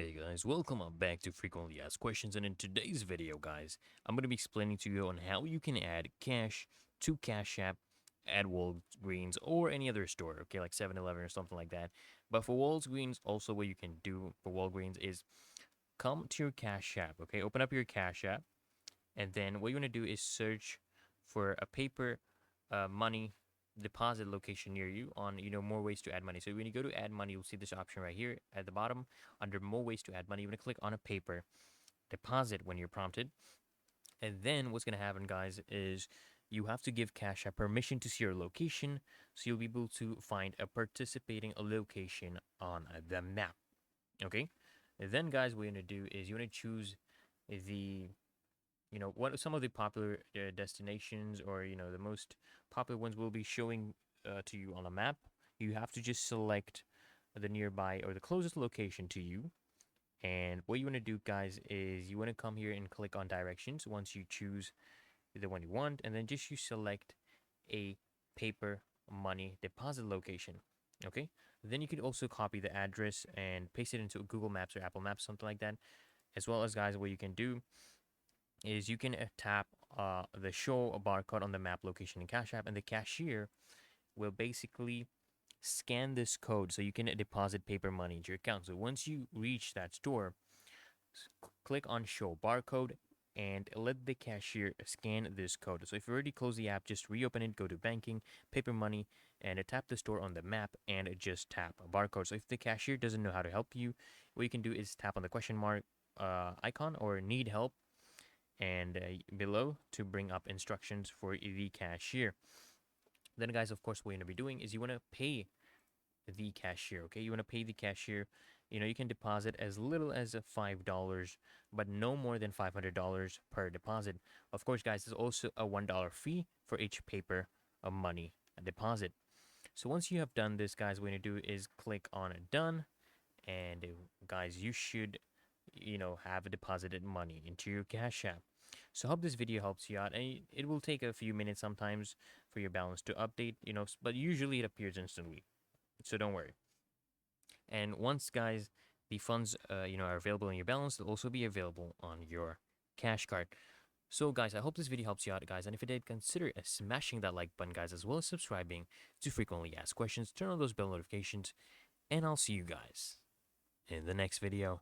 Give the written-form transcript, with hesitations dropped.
Hey guys, welcome back to Frequently Asked Questions, and in today's video guys, I'm going to be explaining to you on how you can add cash to Cash App at Walgreens or any other store, okay, like 7-Eleven or something like that. But for Walgreens, also what you can do for Walgreens is come to your Cash App, okay, open up your Cash App, and then what you want to do is search for a paper money deposit location near you on more ways to add money. So when you go to add money, you'll see this option right here at the bottom under more ways to add money. You want to click on a paper deposit when you're prompted, and then what's going to happen guys is you have to give Cash App permission to see your location, so you'll be able to find a participating location on the map. Okay, and then guys, what you're going to do is you want to choose the what some of the popular destinations, or the most popular ones will be showing to you on a map. You have to just select the nearby or the closest location to you, and what you want to do guys is you want to come here and click on directions once you choose the one you want, and then just you select a paper money deposit location. Okay, then you could also copy the address and paste it into Google Maps or Apple Maps, something like that. As well as guys, what you can do is you can tap the show a barcode on the map location in Cash App, and the cashier will basically scan this code so you can deposit paper money into your account. So once you reach that store, click on show barcode and let the cashier scan this code. So if you already closed the app, just reopen it, go to banking, paper money, and tap the store on the map and just tap a barcode. So if the cashier doesn't know how to help you, what you can do is tap on the question mark icon or need help and below to bring up instructions for the cashier. Then guys, of course, what you're going to be doing is you want to pay the cashier. Okay, you want to pay the cashier. You can deposit as little as $5, but no more than $500 per deposit. Of course guys, there's also a $1 fee for each paper of money deposit. So once you have done this guys, what you're going to do is click on done, and guys, you should have deposited money into your Cash App. So I hope this video helps you out, and it will take a few minutes sometimes for your balance to update, but usually it appears instantly, so don't worry. And once guys the funds are available in your balance, they'll also be available on your cash card. So guys, I hope this video helps you out guys, and if it did, consider smashing that like button guys, as well as subscribing to Frequently Asked Questions. Turn on those bell notifications, and I'll see you guys in the next video.